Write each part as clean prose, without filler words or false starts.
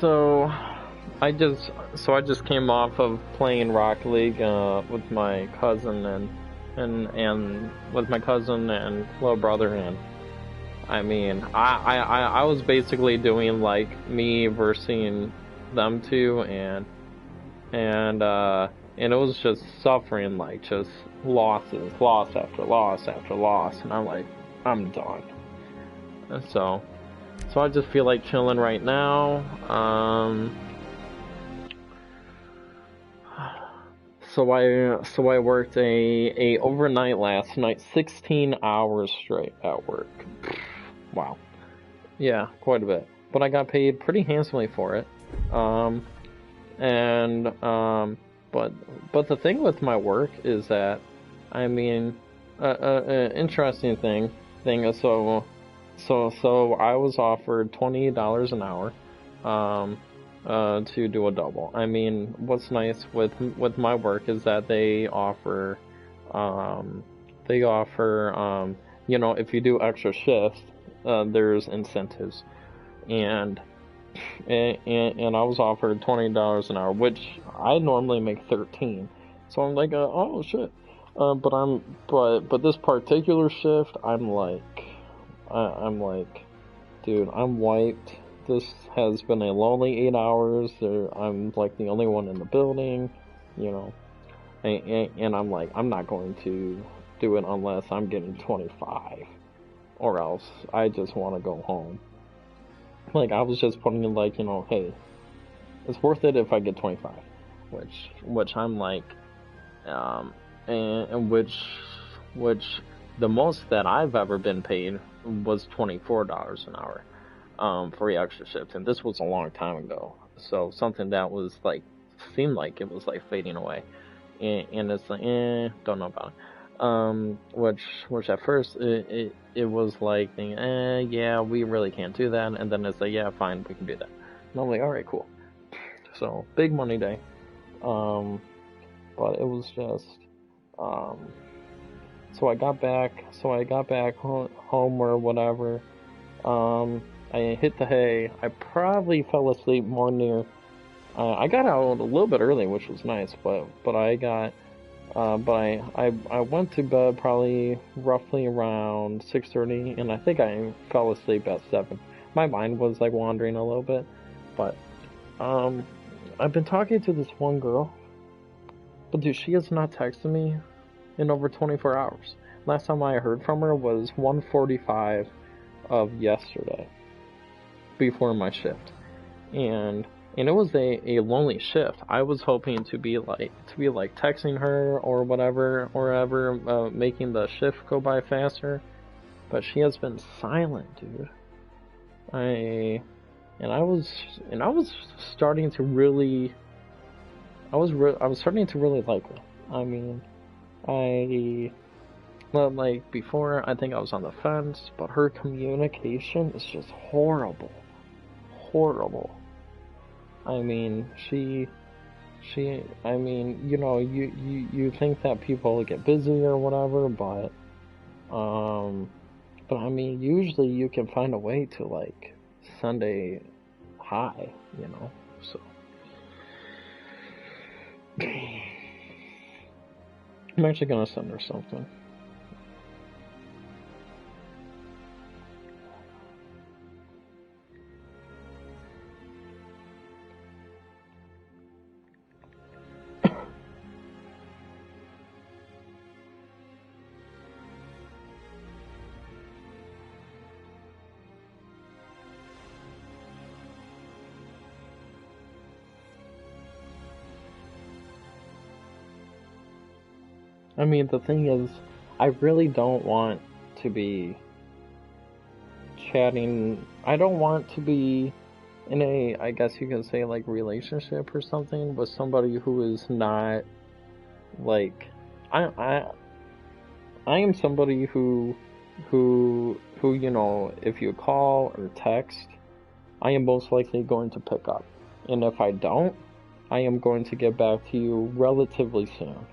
So I just came off of playing Rocket League with my cousin and with my cousin and little brother, and I mean I was basically doing like me versus them two, and it was just suffering, like just loss after loss after loss, and I'm like, I'm done. And so I just feel like chilling right now. So I worked a overnight last night, 16 hours straight at work. Wow. Yeah, quite a bit. But I got paid pretty handsomely for it. Um, and but the thing with my work is that, I mean, interesting thing is, so I was offered $20 an hour, um, to do a double. I mean, what's nice with my work is that um, you know, if you do extra shifts, there's incentives, and and I was offered $20 an hour, which I normally make 13. So I'm like, oh shit. But this particular shift, I'm like, dude, I'm wiped. This has been a lonely 8 hours. I'm like the only one in the building, you know, and I'm like, I'm not going to do it unless I'm getting 25, or else I just want to go home. Like, I was just putting in, like, you know, hey, it's worth it if I get 25, which I'm like, um, and which the most that I've ever been paid was $24 an hour, for the extra shifts, and this was a long time ago. So something that was like, seemed like it was like fading away, and it's like, don't know about it. Which at first it was like, yeah, we really can't do that, and then it's like, yeah, fine, we can do that. And I'm like, all right, cool. So big money day. Um, but it was just, um, so I got back home or whatever. Um, I hit the hay. I probably fell asleep more near. I got out a little bit early, which was nice, but I went to bed probably roughly around 6:30, and I think I fell asleep at 7. My mind was like wandering a little bit, but um, I've been talking to this one girl, but dude, she has not texted me in over 24 hours. Last time I heard from her was 1:45 of yesterday, before my shift, and it was a lonely shift. I was hoping to be like texting her or whatever, or ever, making the shift go by faster, but she has been silent, dude. I and I was starting to really I was starting to really like her. I mean, I well, like before, I think I was on the fence, but her communication is just horrible, horrible. I mean, I mean, you know, you think that people get busy or whatever, um, but I mean, usually you can find a way to like send a hi, you know. So I'm actually gonna send her something. I mean, the thing is, I really don't want to be chatting. I don't want to be in a, I guess you can say, like, relationship or something with somebody who is not like, I I I am somebody who, you know, if you call or text, I am most likely going to pick up, and if I don't, I am going to get back to you relatively soon.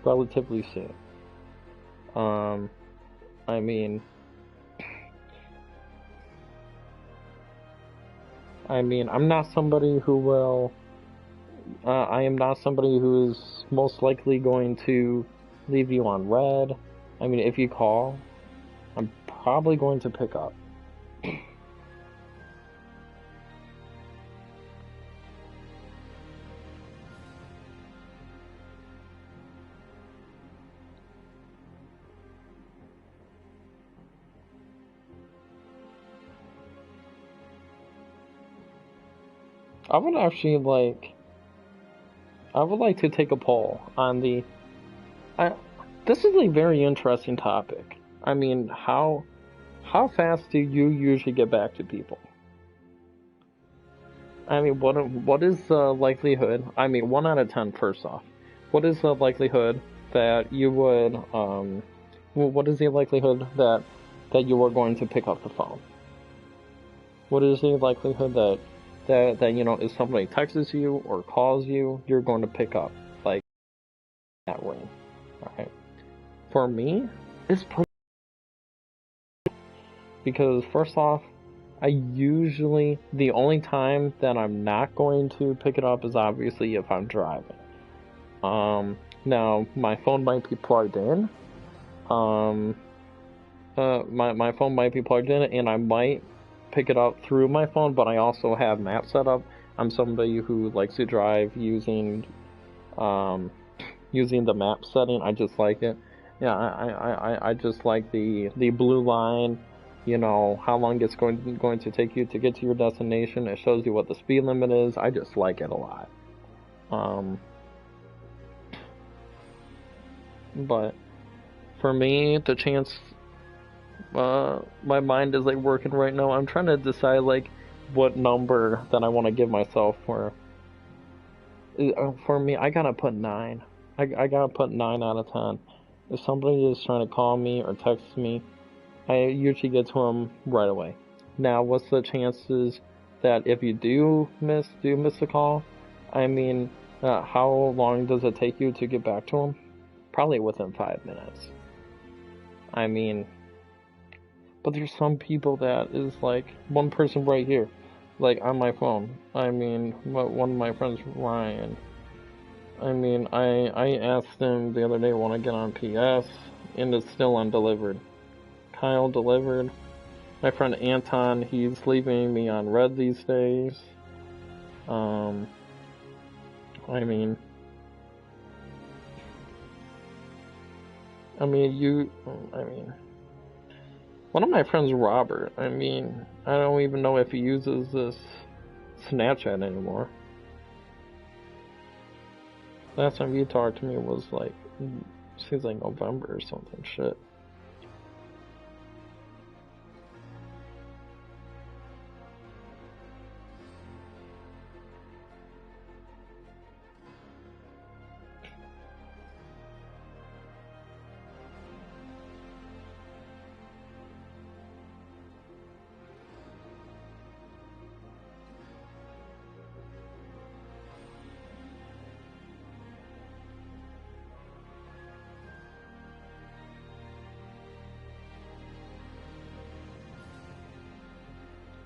Relatively soon. Um, I mean, I mean, I'm not somebody who will. I am not somebody who is most likely going to leave you on red. I mean, if you call, I'm probably going to pick up. I would actually like. I would like to take a poll on the. I, this is a very interesting topic. I mean, how fast do you usually get back to people? I mean, what is the likelihood? I mean, 1 out of 10. First off, what is the likelihood that you would what is the likelihood that you are going to pick up the phone? What is the likelihood that you know if somebody texts you or calls you, you're going to pick up like that ring? All right. For me, it's pretty because first off, I usually the only time that I'm not going to pick it up is obviously if I'm driving. Now my phone might be plugged in. Um, my phone might be plugged in, and I might pick it up through my phone. But I also have maps set up. I'm somebody who likes to drive um, using the map setting. I just like it. Yeah, I just like the blue line. You know how long it's going to take you to get to your destination. It shows you what the speed limit is. I just like it a lot. Um, but for me, the chance, my mind is like working right now. I'm trying to decide like what number that I want to give myself for me. I gotta put 9. I gotta put 9 out of 10. If somebody is trying to call me or text me, I usually get to them right away. Now, what's the chances that if you do miss a call? I mean, how long does it take you to get back to them? Probably within 5 minutes. I mean, but there's some people that is like one person right here, like on my phone. I mean, one of my friends, Ryan. I mean, I asked him the other day when I get on PS, and it's still undelivered. Kyle delivered. My friend Anton, he's leaving me on red these days. Um, I mean, I mean, I mean, one of my friends, Robert. I mean, I don't even know if he uses this Snapchat anymore. Last time he talked to me was like, seems like November or something. Shit.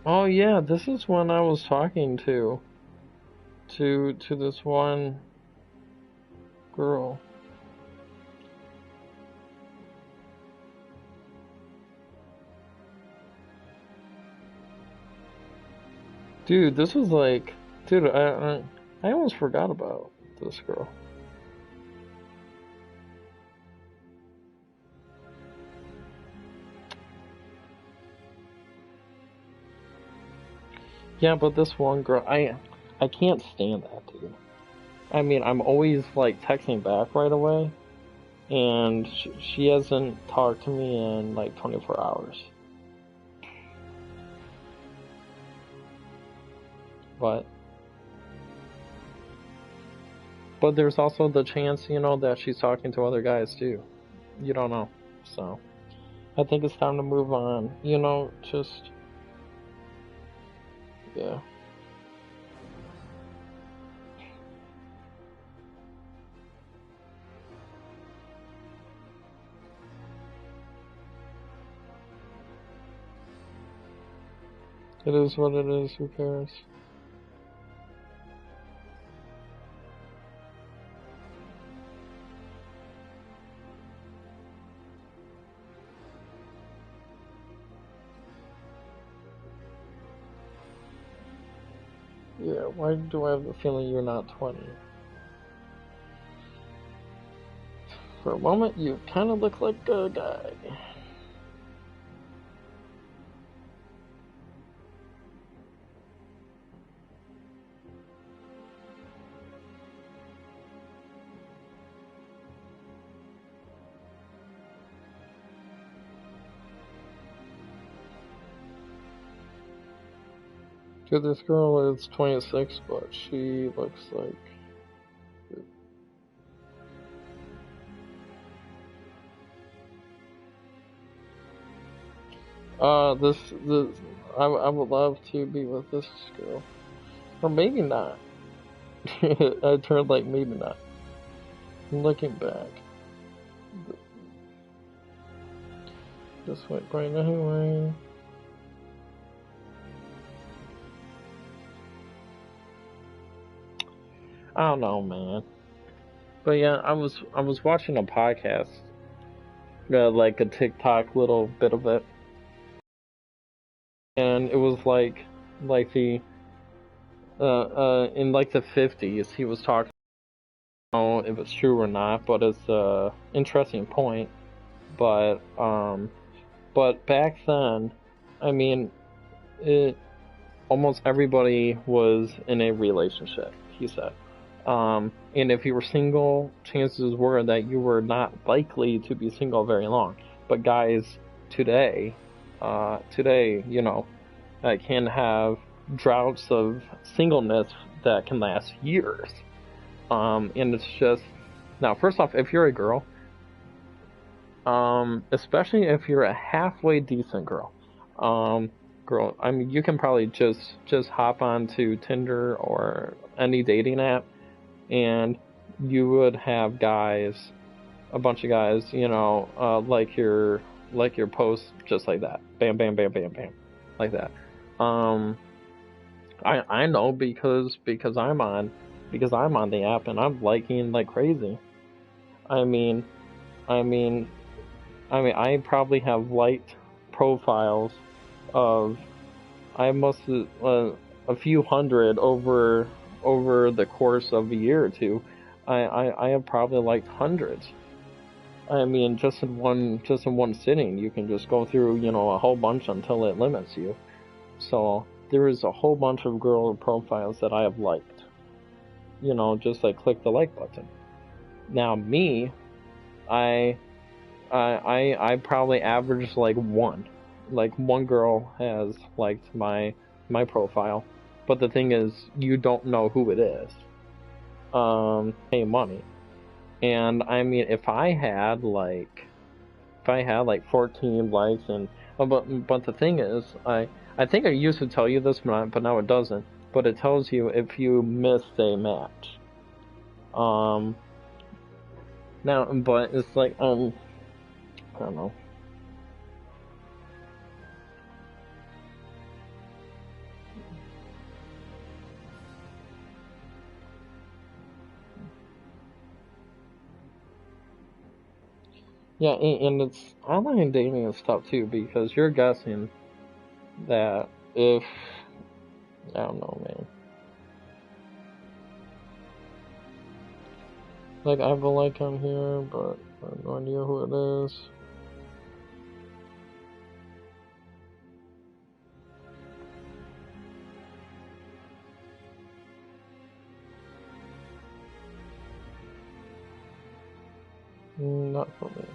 Oh yeah, this is when I was talking to this one girl. Dude, this was like, dude, I almost forgot about this girl. Yeah, but this one girl, I can't stand that dude. I mean, I'm always like texting back right away, and she hasn't talked to me in like 24 hours. But but there's also the chance, you know, that she's talking to other guys too. You don't know. So I think it's time to move on. You know, just yeah. It is what it is. Who cares? Yeah, why do I have the feeling you're not 20? For a moment, you kind of look like a guy. Dude, this girl is 26, but she looks like... this, I would love to be with this girl. Or maybe not. I turned like maybe not. Looking back. Just went right anyway. I don't know, man. But yeah, I was watching a podcast, like a TikTok little bit of it, and it was like the in like the 50s, he was talking. I don't know if it's true or not, but it's a interesting point. But but back then, I mean, it almost everybody was in a relationship. He said. And if you were single, chances were that you were not likely to be single very long. But guys today, you know, can have droughts of singleness that can last years. And it's just now, first off, if you're a girl, especially if you're a halfway decent girl, I mean, you can probably just hop onto Tinder or any dating app and you would have guys, a bunch of guys, you know, like your post just like that, bam, bam, bam, bam, bam, like that. Um, I know because I'm on the app and I'm liking like crazy. I mean, I mean, I probably have liked profiles of I must a few hundred over the course of a year or two. I have probably liked hundreds. I mean, just in one sitting, you can just go through, you know, a whole bunch until it limits you. So there is a whole bunch of girl profiles that I have liked. You know, just like click the like button. Now me, I I probably average like one. Like one girl has liked my profile. But the thing is, you don't know who it is. Pay money. And I mean, if I had like 14 likes and but the thing is, I think I used to tell you this, but now it doesn't. But it tells you if you missed a match. Um, now, but it's like I don't know. Yeah, and it's online dating is tough too because you're guessing that if I don't know, man. Like I have a like on here, but I have no idea who it is. Not for me.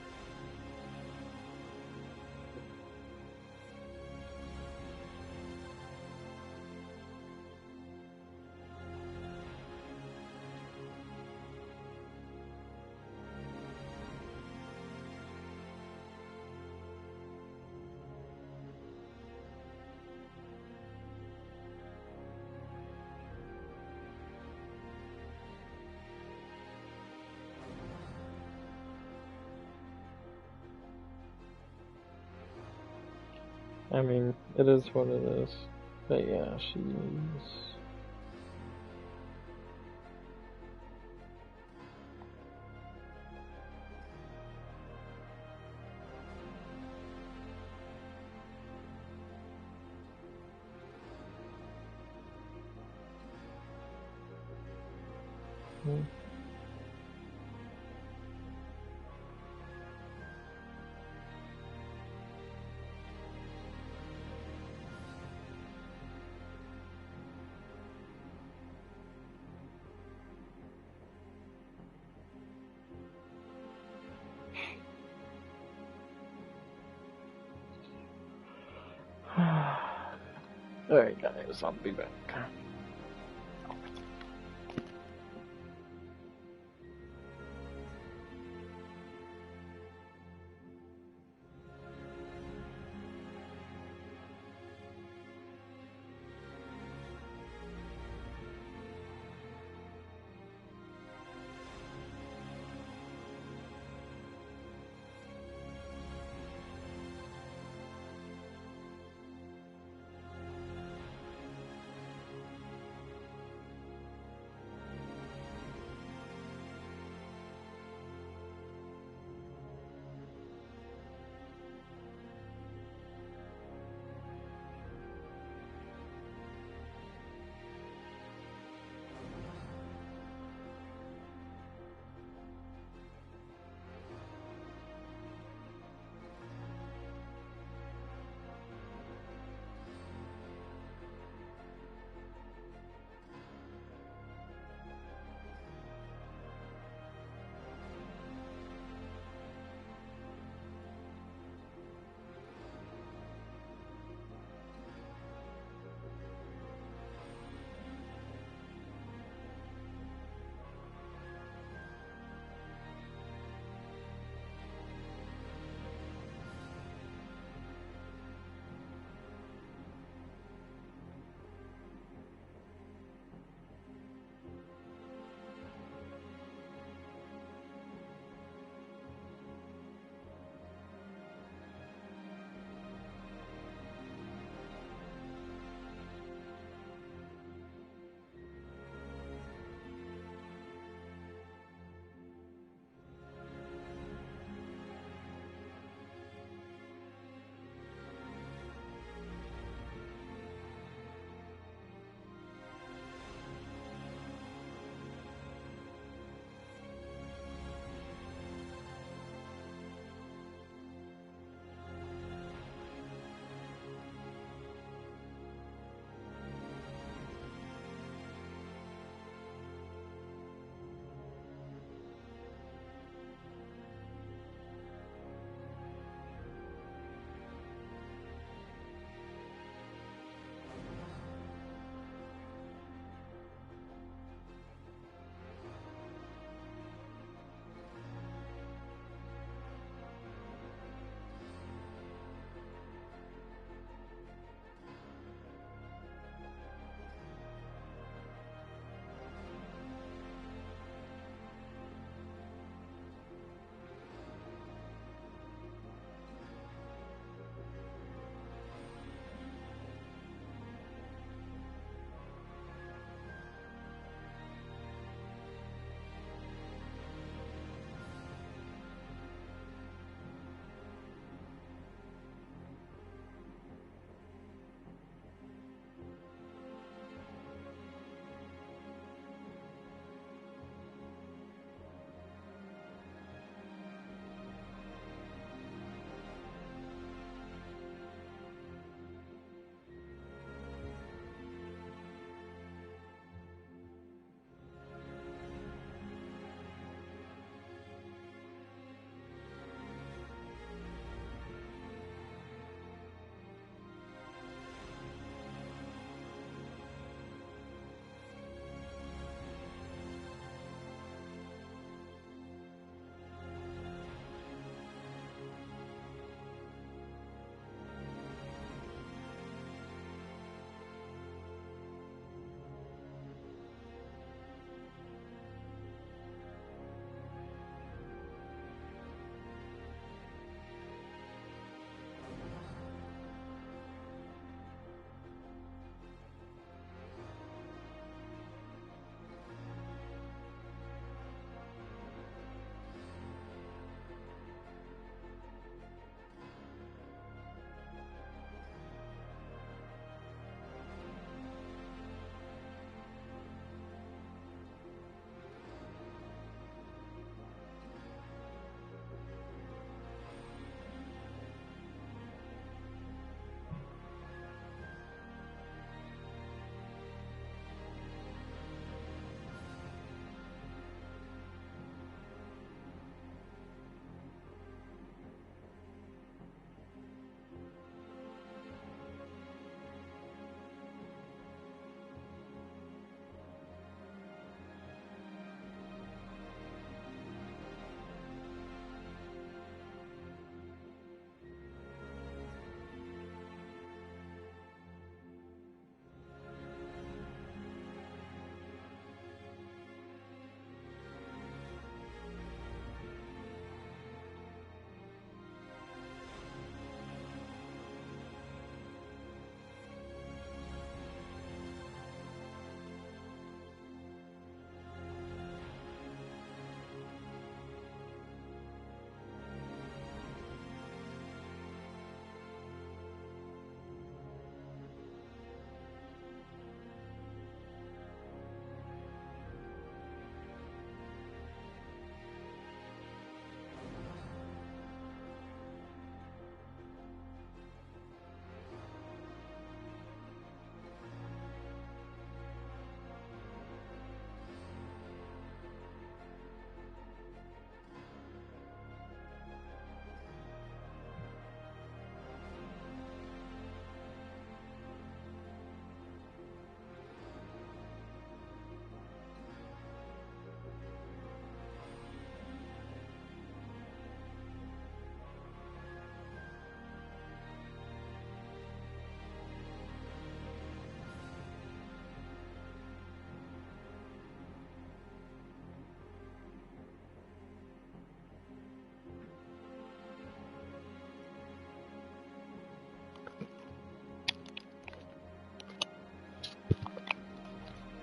I mean, it is what it is. But yeah, she's. Mm. Alright, guys, I'll be back.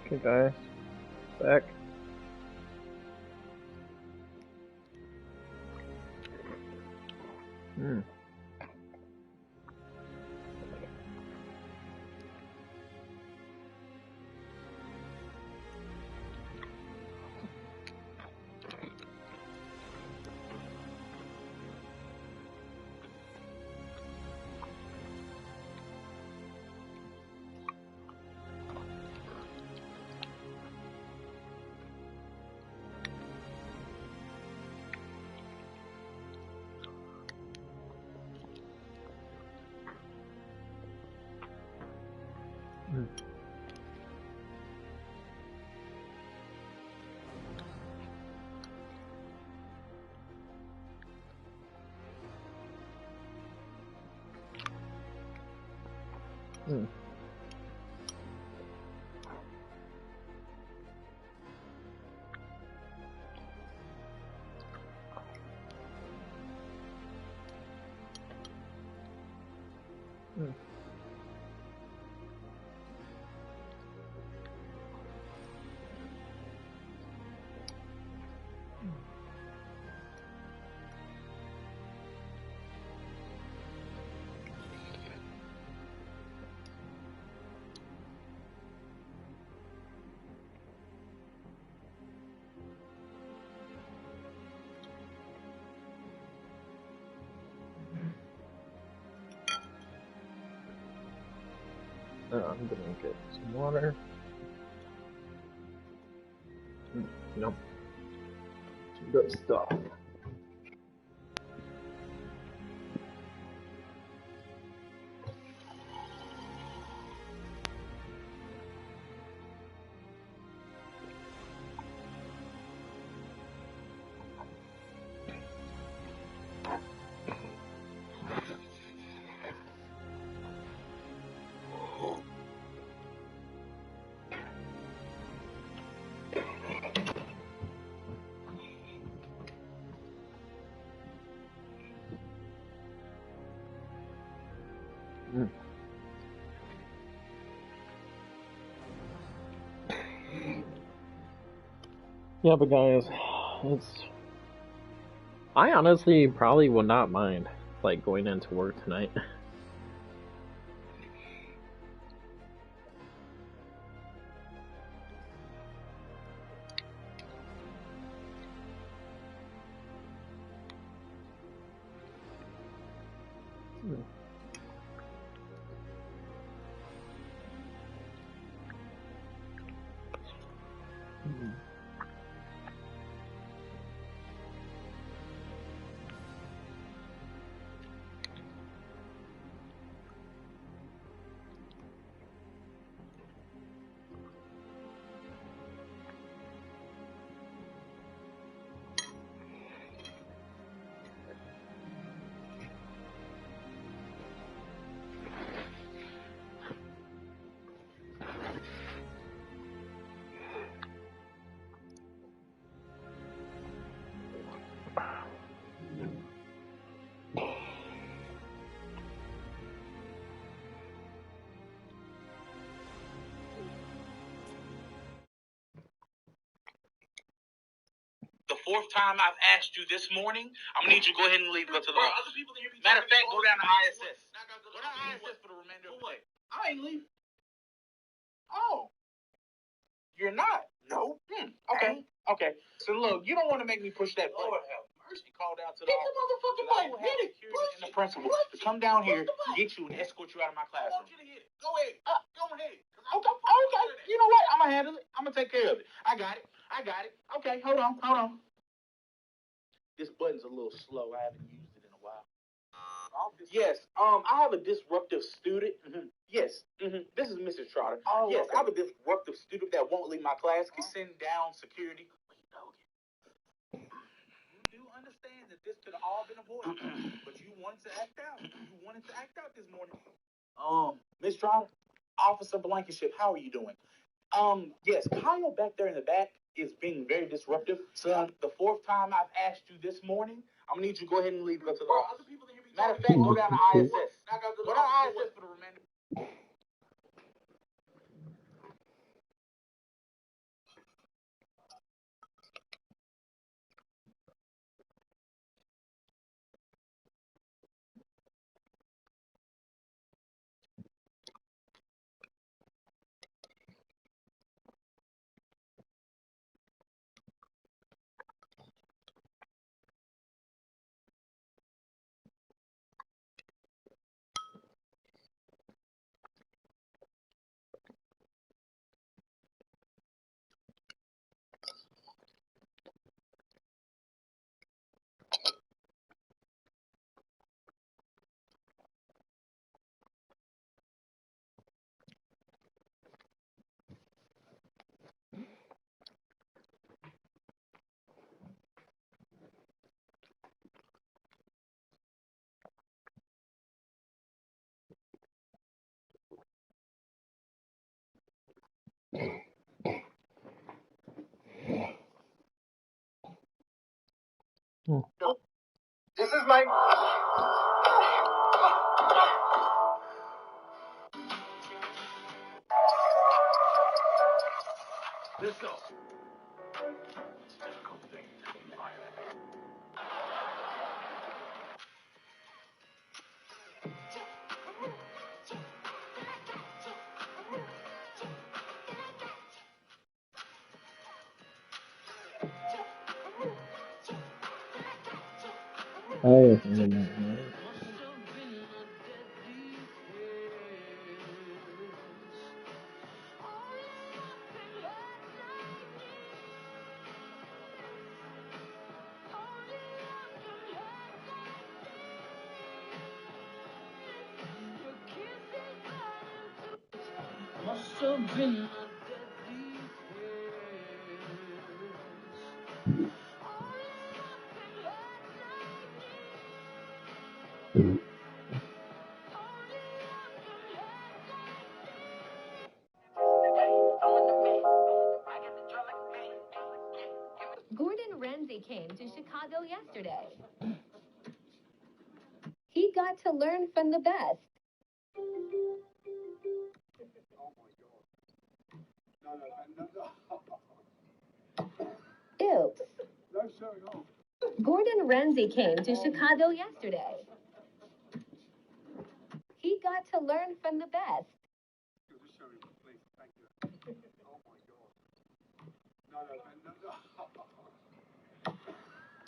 Okay, guys. Back. Hmm. Hmm. Hmm. I'm gonna get some water. Nope. Some good stuff. Mm. Yeah, but guys, I honestly probably would not mind like going into work tonight. Mm. Mm. The fourth time I've asked you this morning, I'm gonna need you to go ahead and leave. Go to the office. Matter of fact, go down to ISS. Go down to ISS for the remainder of the day. I ain't leaving. Oh, you're not? No. Okay. Okay. So look, you don't want to make me push that button. Lord have mercy. Call down to the office. Motherfucking button. Hit it. And the principal to come down here, get you, and escort you out of my classroom. I want you to hit it. Go ahead. Go ahead. Okay. Okay. You know what? I'm gonna handle it. I'm gonna take care of it. I got it. Okay. Hold on. This button's a little slow. I haven't used it in a while. Yes. I have a disruptive student. Mm-hmm. Yes. Mm-hmm. This is Mrs. Trotter. Oh, yes. Okay. I have a disruptive student that won't leave my class. Can send down security. You do understand that this could have all been avoided, but you wanted to act out. You wanted to act out this morning. Miss Trotter, Officer Blankenship, how are you doing? Yes, Kyle back there in the back is being very disruptive. Son, the fourth time I've asked you this morning, I'm gonna need you to go ahead and leave. Go to the office. Matter of fact, go down to ISS. Go down to ISS for the remainder. This is my. Let's go. Oh, Must have been. Gordon Ramsay came to Chicago yesterday. He got to learn from the best. Oops. Gordon Ramsay came to Chicago yesterday. He got to learn from the best.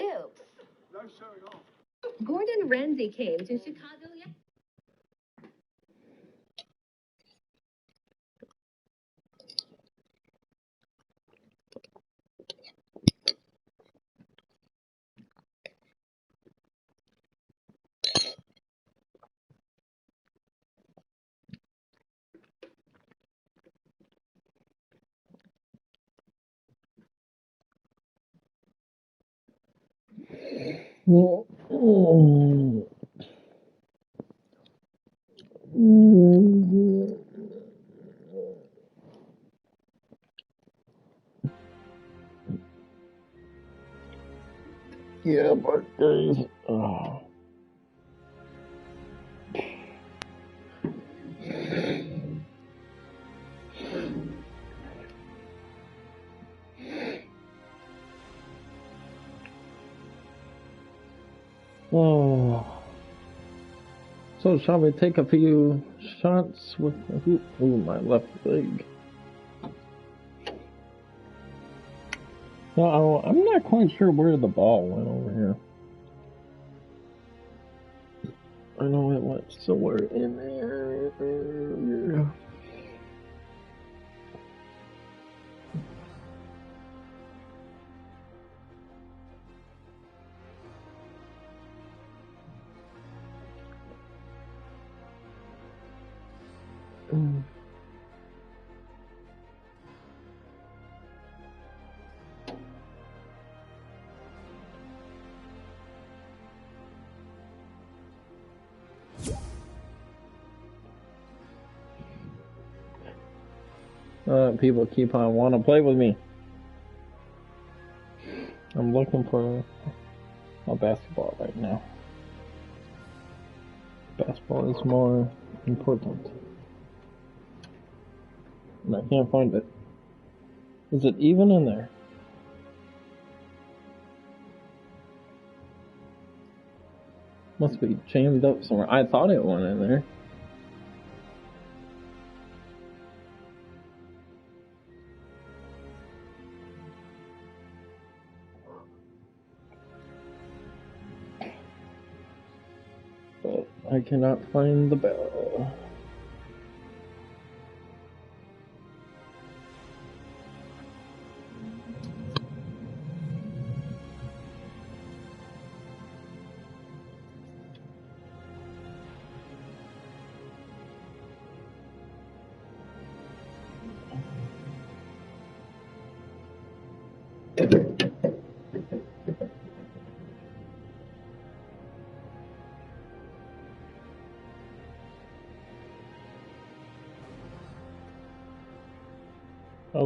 Oops. Gordon Ramsay came to Chicago yesterday. yeah, birthdays. Oh. Oh. So shall we take a few shots with my left leg? No, I'm not quite sure where the ball went over here. I know it went somewhere in there. People keep on want to play with me. I'm looking for a basketball right now. Basketball is more important. And I can't find it. Is it even in there? Must be chained up somewhere. I thought it went in there. But I cannot find the bell.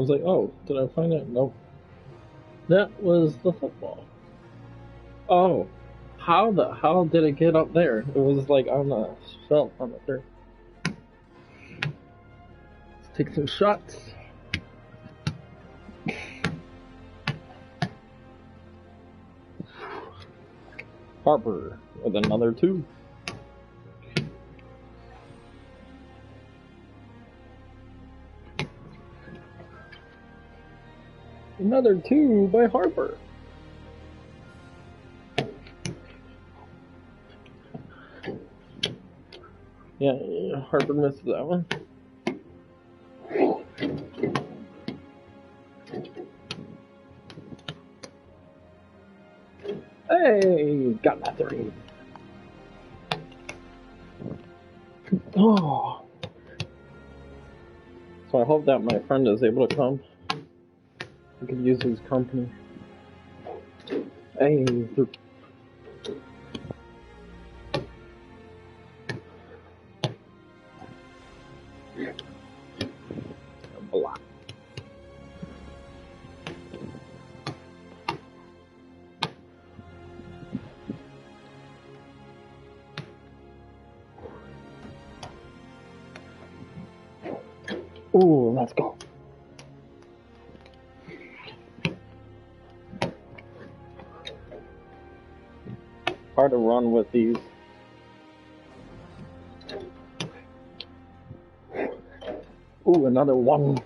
was like, oh, did I find it? Nope. That was the football. Oh, how did it get up there? It was like on the shelf on the third. Let's take some shots. Harper with another 2. Another 2 by Harper. Yeah, Harper missed that one. Hey, got that 3. Oh. So I hope that my friend is able to come. I could use his company. Hey, blah. Ooh, let's go. Hard to run with these. Ooh, another 1.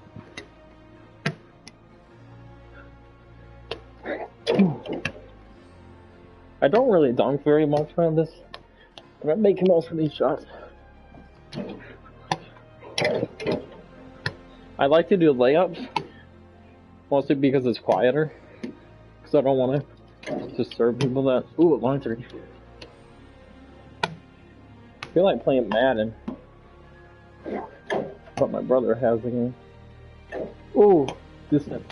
I don't really dunk very much on this, but I'm making most of these shots. I like to do layups, mostly because it's quieter, because I don't want to disturb people that... Ooh, line 3. I feel like playing Madden, but my brother has the game. Ooh, distant.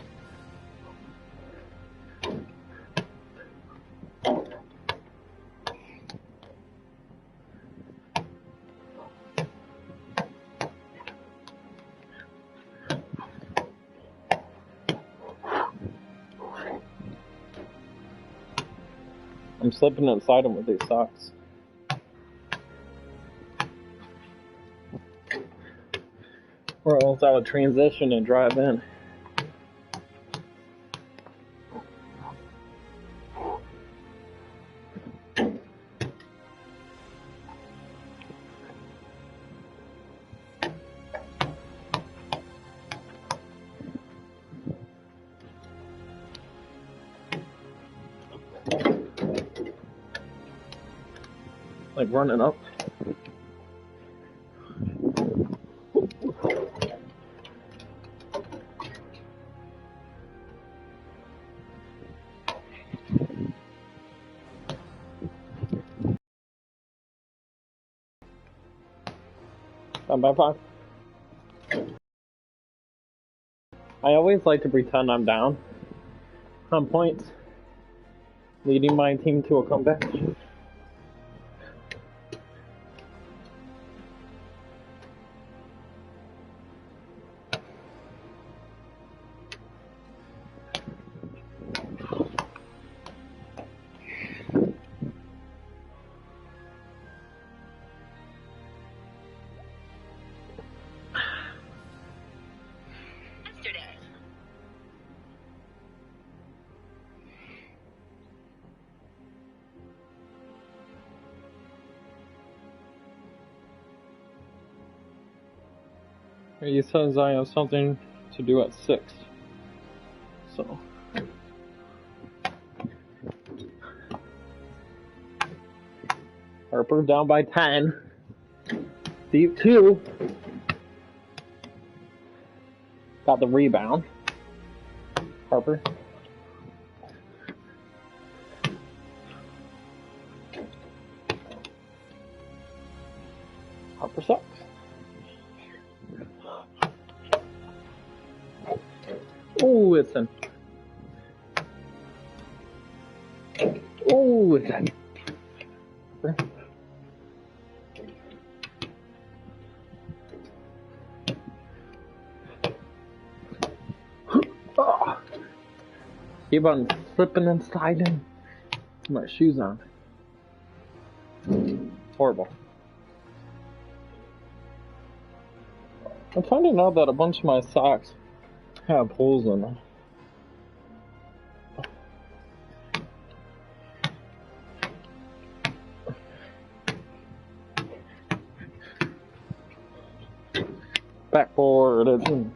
I'm slipping inside them with these socks. Or else I would transition and drive in. Like running up. I'm by 5. I always like to pretend I'm down on points, leading my team to a comeback. He says I have something to do at 6. So. Harper down by 10. Deep 2. Got the rebound. Harper. Harper sucks. Oh, it's in. Oh, it's in. Keep on slipping and sliding. Put my shoes on. Horrible. I'm finding out that a bunch of my socks have holes in them. Backboard.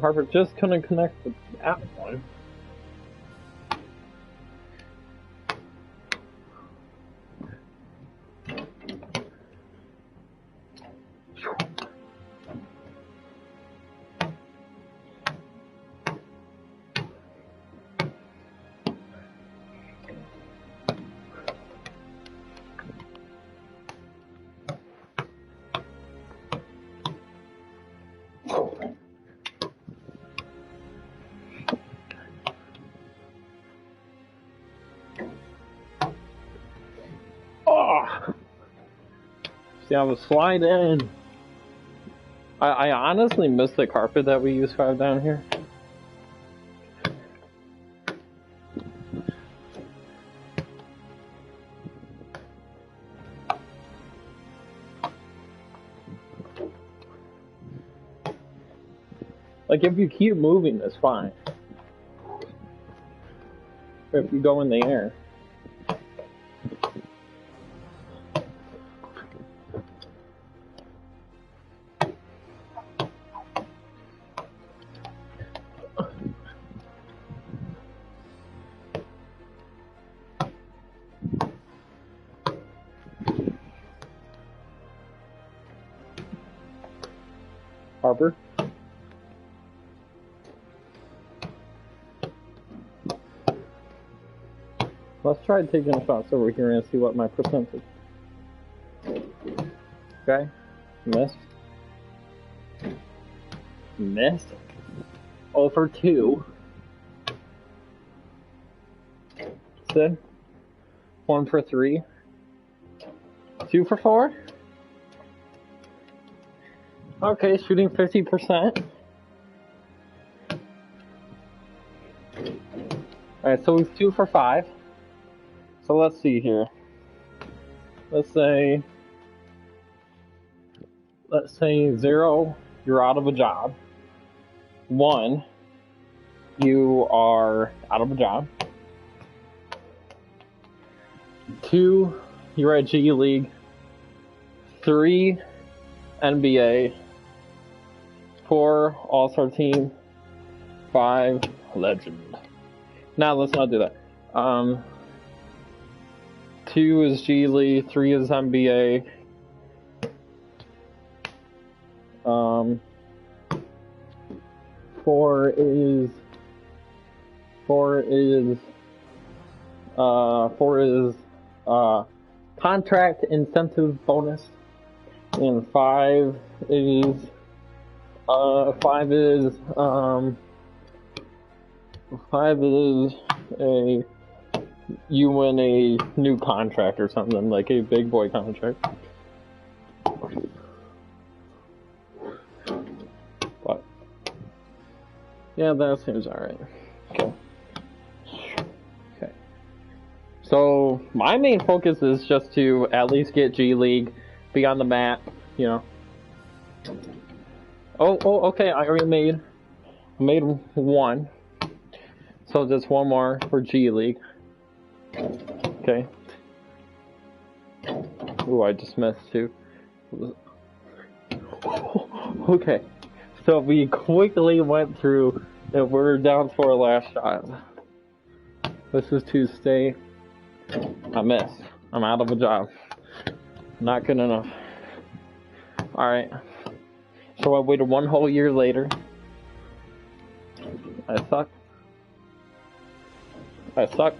Harvard just couldn't connect the app one. Oh! See, I was sliding. I honestly miss the carpet that we used to have down here. Like, if you keep moving, it's fine. If you go in the air. Harper? Let's try taking shots over here and see what my percentage. Okay. Missed. Missed. 0 for 2. Sid. 1 for 3. 2 for 4. Okay, shooting 50%. Alright, so it's 2 for 5. So let's see here. Let's say 0, you're out of a job. 1, you are out of a job. 2, you're at G League. 3, NBA. 4, All-Star team. 5, legend. Now let's not do that. 2 is G League, 3 is NBA. 4 is contract incentive bonus, and 5 is a you win a new contract or something, like a big boy contract. But yeah, that seems alright. Okay. So my main focus is just to at least get G League, be on the map, you know. Oh, okay, I already made 1. So just 1 more for G League. Okay. Ooh, I just missed 2. Okay. So we quickly went through, and we're down for a last shot. This is to stay. I missed. I'm out of a job. Not good enough. Alright. So I waited 1 whole year later. I suck. I suck.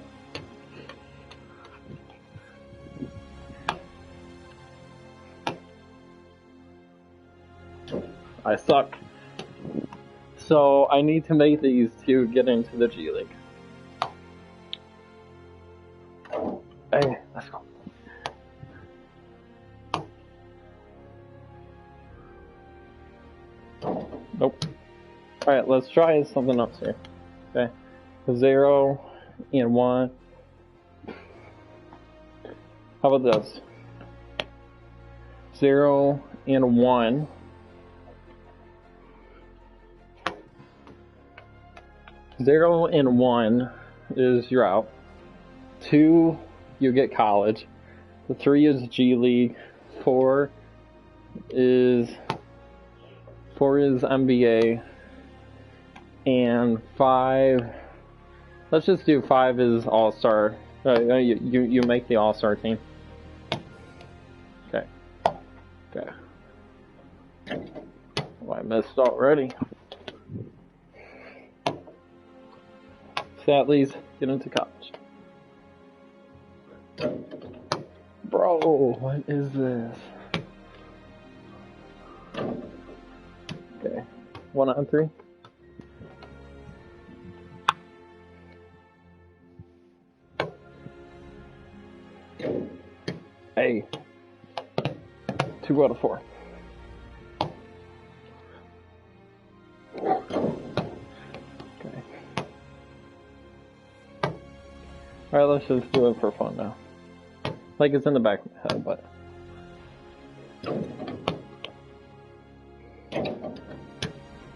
I suck. So I need to make these to get into the G League. Hey, let's go. Nope. Alright, let's try something else here. Okay. 0 and 1. How about this? 0 and 1. 0 and 1 is you're out. 2, you get college. The 3 is G League. 4 is NBA. And 5, let's just do 5 is All-Star. You make the All-Star team. Okay. Okay. Well, I missed already. Sadly's get into college. Bro, what is this? Okay. 1 out of 3. Hey. 2 out of 4. Okay. Alright, let's just do it for fun now. Like it's in the back of my head, but...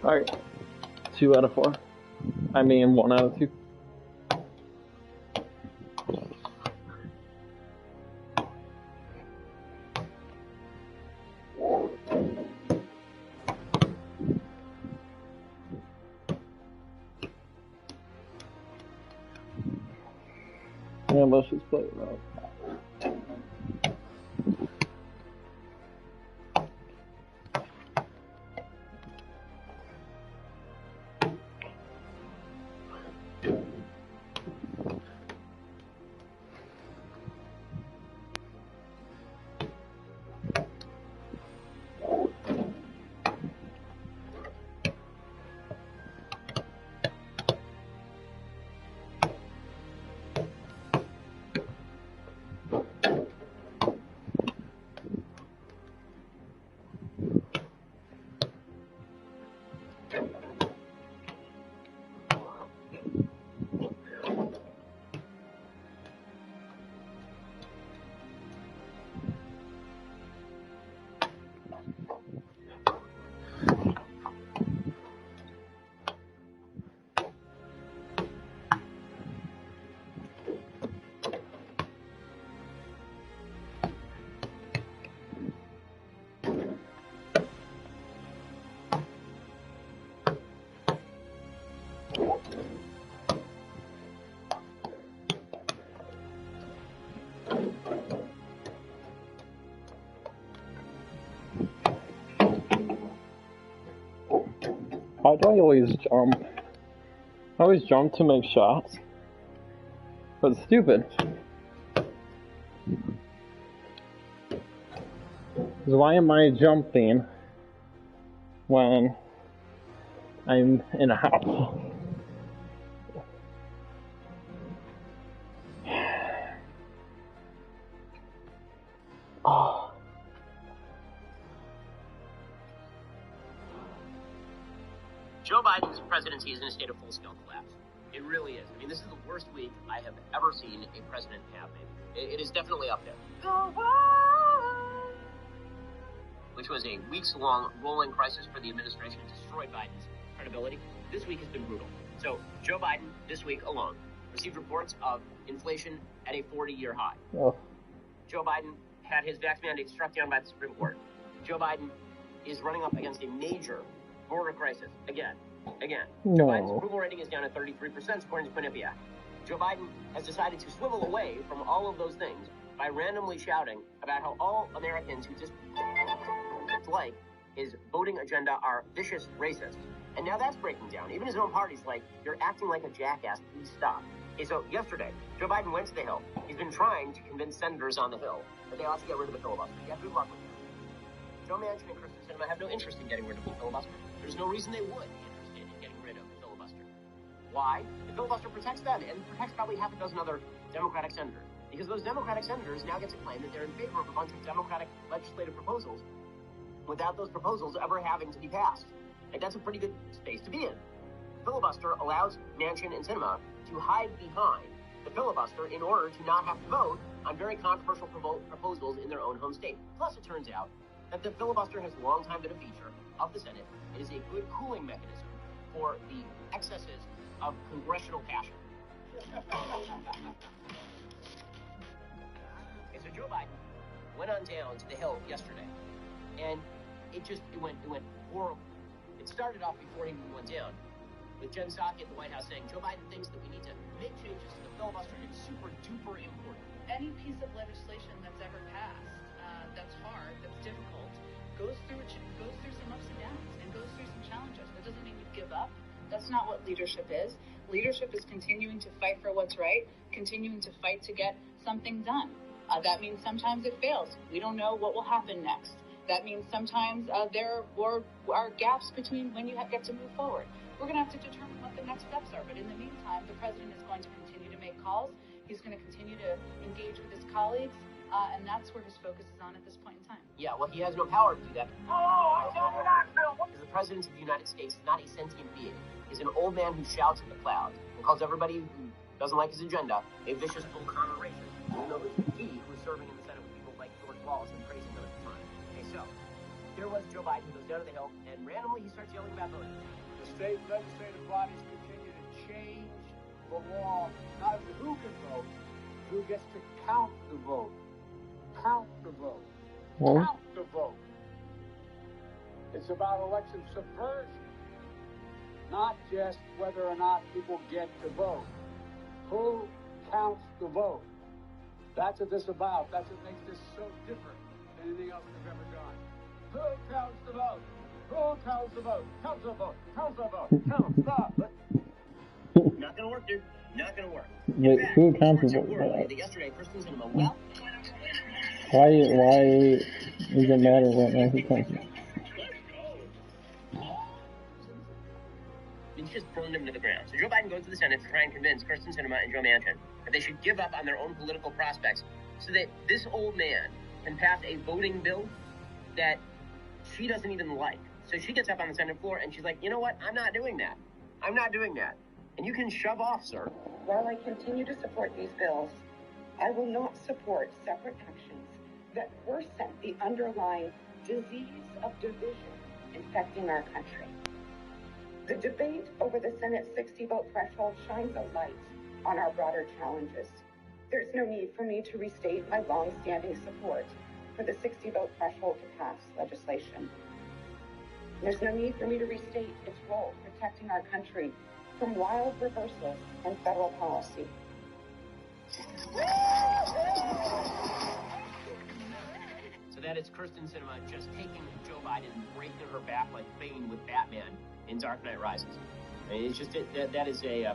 Alright. 2 out of 4. I mean, 1 out of 2. Yeah, let's just play it out. Why do I always jump? I always jump to make shots. But it's stupid. So why am I jumping when I'm in a house? Oh. Joe Biden's presidency is in a state of full-scale collapse. It really is. I mean, this is the worst week I have ever seen a president have. It is definitely up there. Which was a weeks-long rolling crisis for the administration, destroyed Biden's credibility. This week has been brutal. So, Joe Biden, this week alone, received reports of inflation at a 40-year high. Oh. Joe Biden had his vax mandate struck down by the Supreme Court. Joe Biden is running up against a major border crisis. Again. No. Joe Biden's approval rating is down at 33%, according to Quinnipiac. Joe Biden has decided to swivel away from all of those things by randomly shouting about how all Americans who just like his voting agenda are vicious racists. And now that's breaking down. Even his own party's like, you're acting like a jackass, please stop. Okay, so yesterday, Joe Biden went to the Hill. He's been trying to convince senators on the Hill that they ought to get rid of the filibuster. You have good luck with that. Joe Manchin and Kyrsten Sinema have no interest in getting rid of the filibuster. There's no reason they would be interested in getting rid of the filibuster. Why? The filibuster protects them and protects probably half a dozen other Democratic senators. Because those Democratic senators now get to claim that they're in favor of a bunch of Democratic legislative proposals without those proposals ever having to be passed. Like, that's a pretty good space to be in. Filibuster allows Manchin and Sinema to hide behind the filibuster in order to not have to vote on very controversial proposals in their own home state. Plus, it turns out that the filibuster has long time been a feature of the Senate. It is a good cooling mechanism for the excesses of congressional passion. Okay, so Joe Biden went on down to the Hill yesterday, and it went horrible. It started off before he even went down, with Jen Psaki at the White House saying Joe Biden thinks that we need to make changes to the filibuster. It's super duper important. Any piece of legislation that's ever passed, that's hard, that's difficult, goes through some ups and downs and goes through some challenges. That doesn't mean you give up. That's not what leadership is. Leadership is continuing to fight for what's right, continuing to fight to get something done. That means sometimes it fails. We don't know what will happen next. That means sometimes there are gaps between when you get to move forward. We're going to have to determine what the next steps are. But in the meantime, the president is going to continue to make calls. He's going to continue to engage with his colleagues. And that's where his focus is on at this point in time. Yeah, well, he has no power to do that. Oh, I tell you that, Bill. Because the president of the United States is not a sentient being. He's an old man who shouts at the clouds and calls everybody who doesn't like his agenda a vicious bull-connor racist. Even though he, who was serving in the Senate with people like George Wallace and praising him at the time. Okay, so here was Joe Biden, who goes down to the Hill, and randomly he starts yelling about voting. The state legislative bodies continue to change the law, not who can vote, who gets to count the vote. Count the vote. What? Count the vote. It's about election subversion, not just whether or not people get to vote. Who counts the vote? That's what this is about. That's what makes this so different than anything else we've ever done. Who counts the vote? Who counts the vote? Counts the vote. Counts the vote. Counts the vote. Not gonna work, dude. Not gonna work. Wait, fact, who counts the vote? Yesterday, Kristen Sinema, well, Why does it matter right now who counts it? It's just burned him to the ground. So Joe Biden goes to the Senate to try and convince Kristen Sinema and Joe Manchin that they should give up on their own political prospects so that this old man can pass a voting bill that she doesn't even like. So she gets up on the Senate floor and she's like, you know what? I'm not doing that. I'm not doing that. And you can shove off, sir. While I continue to support these bills, I will not support separate actions that worsen the underlying disease of division infecting our country. The debate over the Senate 60-vote threshold shines a light on our broader challenges. There's no need for me to restate my long-standing support for the 60-vote threshold to pass legislation. There's no need for me to restate its role protecting our country from wild reversals in federal policy. So that is Kristen Sinema just taking Joe Biden and breaking her back like Bane with Batman in Dark Knight Rises. And it's just that is a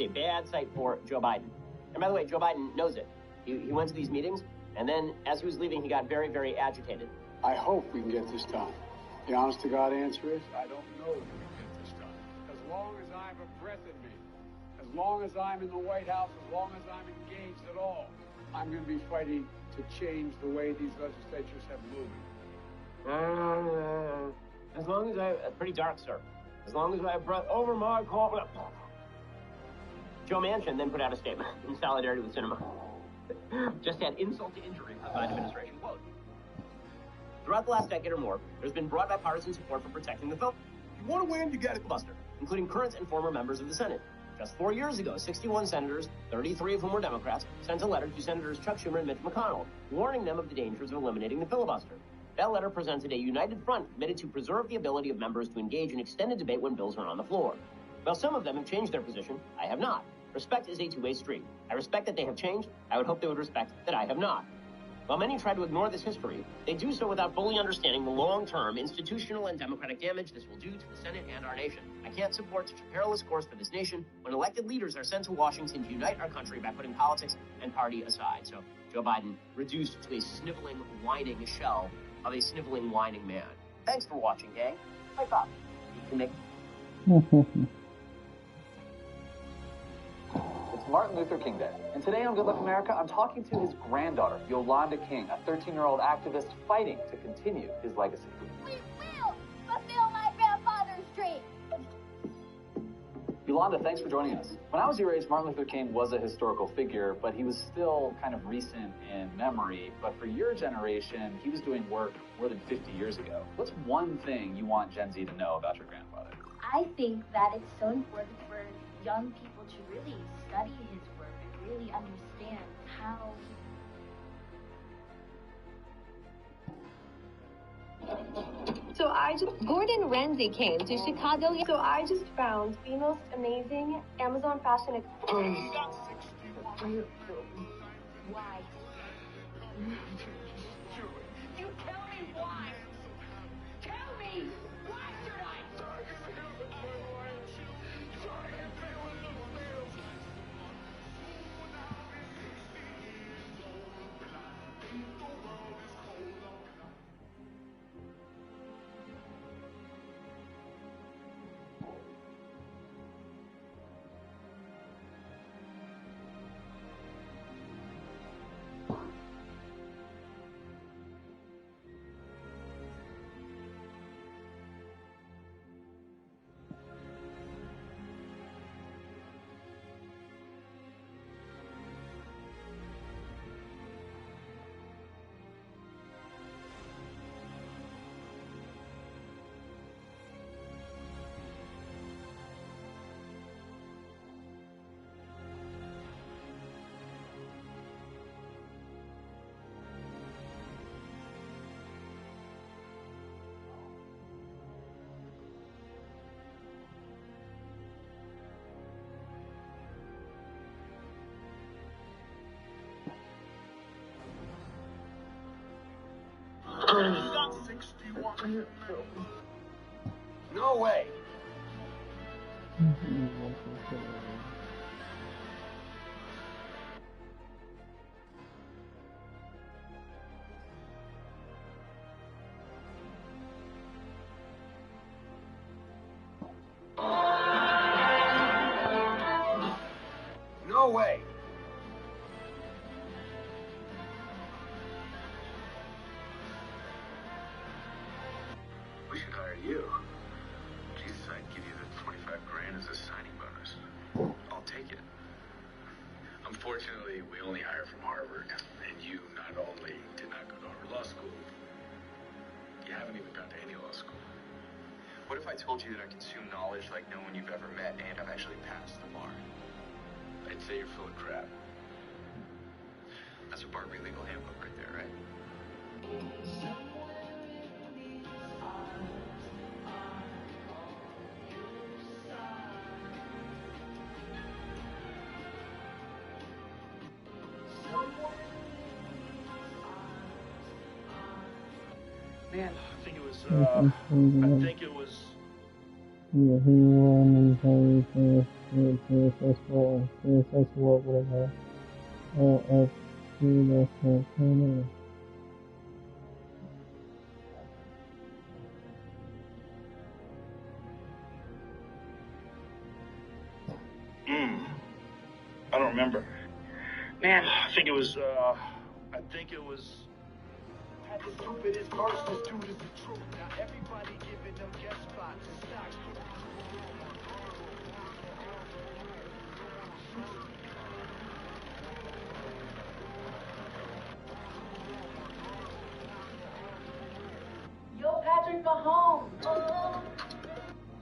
bad sight for Joe Biden. And by the way, Joe Biden knows it. He went to these meetings, and then as he was leaving, he got very, very agitated. I hope we can get this done. The honest to God answer is, I don't know if we can get this done. As long as I have a breath in me, as long as I'm in the White House, as long as I'm engaged at all, I'm going to be fighting to change the way these legislatures have moved. As long as pretty dark, sir. As long as I have breath over my coffin. Joe Manchin then put out a statement in solidarity with Sinema. Just had insult to injury from the Biden administration. Quote, throughout the last decade or more, there's been broad bipartisan support for protecting the filibuster. If you want to win, you get a filibuster, including current and former members of the Senate. Just 4 years ago, 61 senators, 33 of whom were Democrats, sent a letter to Senators Chuck Schumer and Mitch McConnell, warning them of the dangers of eliminating the filibuster. That letter presented a united front committed to preserve the ability of members to engage in extended debate when bills are on the floor. While some of them have changed their position, I have not. Respect is a two-way street. I respect that they have changed. I would hope they would respect that I have not. While many try to ignore this history, they do so without fully understanding the long-term institutional and democratic damage this will do to the Senate and our nation. I can't support such a perilous course for this nation when elected leaders are sent to Washington to unite our country by putting politics and party aside. So Joe Biden reduced to a sniveling, whining shell of a sniveling, whining man. Thanks for watching, gang. High five. You can make... It's Martin Luther King Day, and today on Good Luck America, I'm talking to his granddaughter, Yolanda King, a 13-year-old activist fighting to continue his legacy. We will fulfill my grandfather's Yolanda, thanks for joining us. When I was your age, Martin Luther King was a historical figure, but he was still kind of recent in memory. But for your generation, he was doing work more than 50 years ago. What's one thing you want Gen Z to know about your grandfather? I think that it's so important for young people to really study his work and really understand how Gordon Ramsay came to Chicago. So I just found the most amazing Amazon fashion. why. You tell me why. Tell me. Why should I? No way. No way. We should hire you. Jesus, I'd give you the 25 grand as a signing bonus. I'll take it. Unfortunately, we only hire from Harvard, and you not only did not go to Harvard Law School, you haven't even gone to any law school. What if I told you that I consume knowledge like no one you've ever met and I've actually passed the bar? I'd say you're full of crap. That's a Barbary legal handbook right there, right? Man, I think it was, I think it was... I don't remember. Man, I think it was, I think it was... The stupidest person, this dude is the truth. Now everybody giving them guest spots and stocks. Yo, Patrick Mahomes.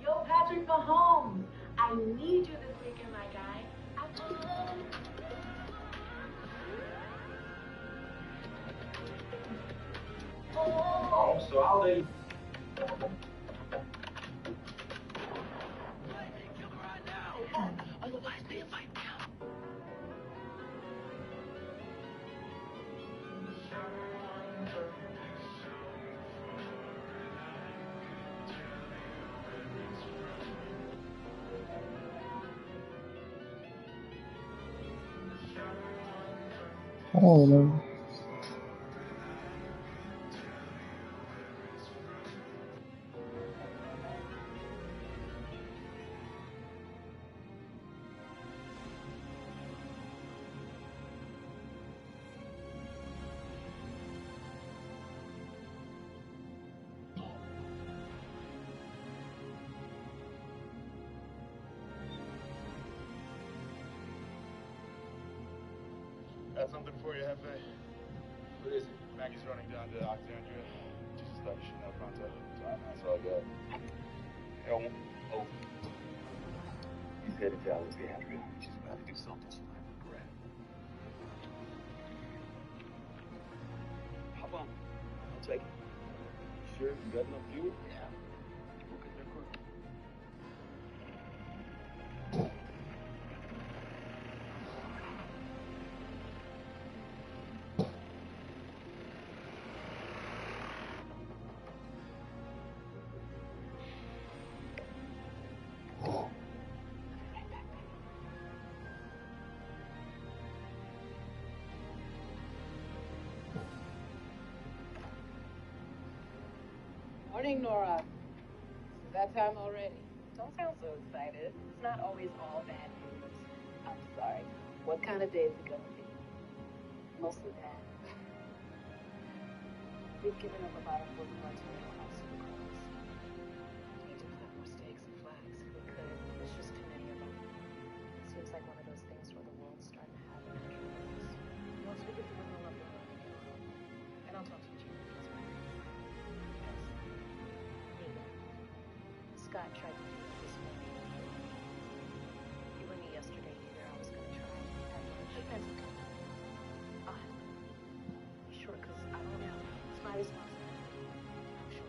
Yo, Patrick Mahomes. I need you this weekend, my guy. Oh, so I'll leave. Otherwise, they fight now. I don't know. Got something for you, Hefe. What is it? Maggie's running down to Alexandria. She just thought you shouldn't have contact at the time. That's all I got. Hell, over. He's headed to Alexandria. She's about to do something she might regret. Hop on. I'll take it. Sure, you got enough fuel? Yeah. We'll get there quick. Morning, Nora. It's that time already. Don't sound so excited. It's not always all bad news. I'm sorry. What kind of day is it gonna be? Mostly bad. We've given up about a fourth of our total pharmaceuticals. We do have more stakes and flags if we could. There's just too many of them. Seems like one of those things where the world's starting to have an afterwards. Once we get the window up and running, and I'll talk to you, Gina, if it's right. Scott tried to do it this morning. You were me yesterday either. I was going to try. But that's okay. I'll have to. Sure, because I don't know. It's my responsibility. I'm sure.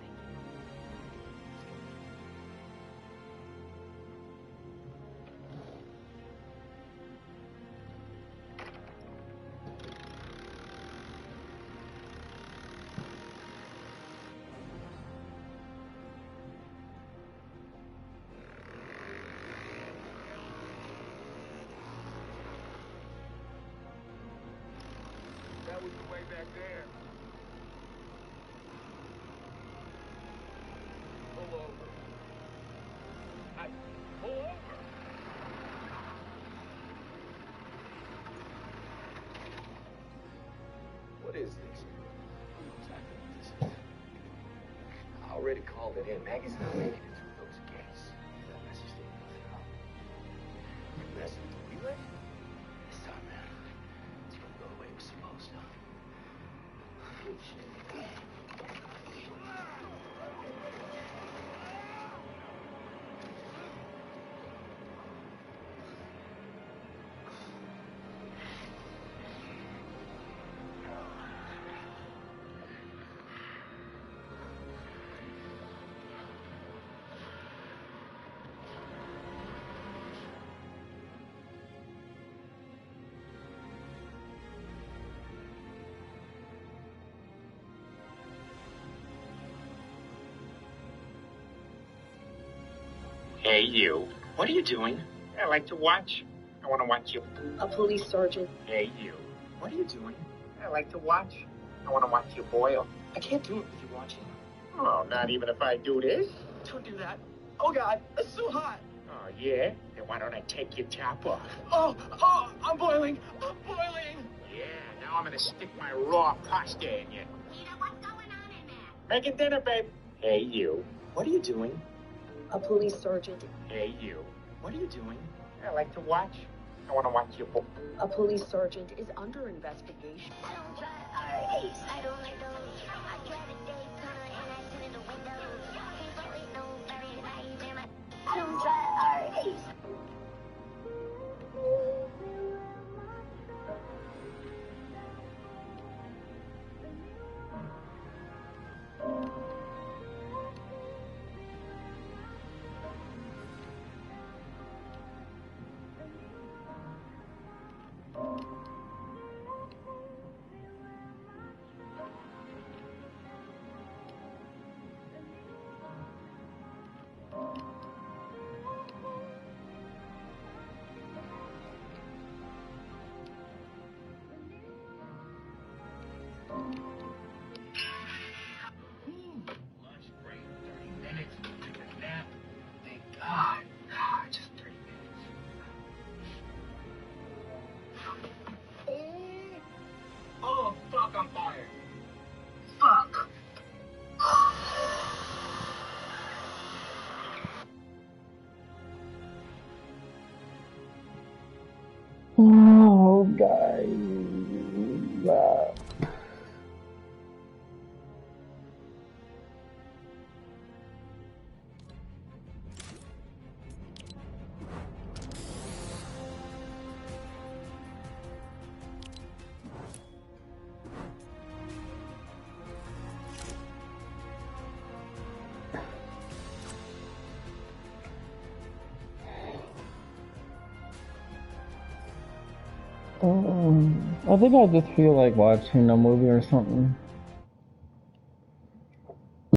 Thank you. That was the way back there. Pull over. Pull over. What is this? Exactly what this is. I already called it in. Maggie's not making it through those gates. That message didn't nothing up. You messing with the relay? This time, man. It's gonna go the way it was supposed to. Good shit. Hey, you. What are you doing? I like to watch. I want to watch you. A police sergeant. Hey, you. What are you doing? I like to watch. I want to watch you boil. I can't do it with you watching. Oh, not even if I do this? Don't do that. Oh, God, it's so hot. Oh, yeah? Then why don't I take your top off? Oh, I'm boiling. I'm boiling. Yeah, now I'm going to stick my raw pasta in you. Nina, what's going on in there? Making dinner, babe. Hey, you. What are you doing? A police sergeant. Hey, you. What are you doing? I like to watch. I want to watch you boil. A police sergeant is under investigation. I don't drive R8s. I don't like those. I drive a Daytona and I tinted the windows. Can't fuck with no very nice man. I don't drive R8s. I think I just feel like watching a movie or something.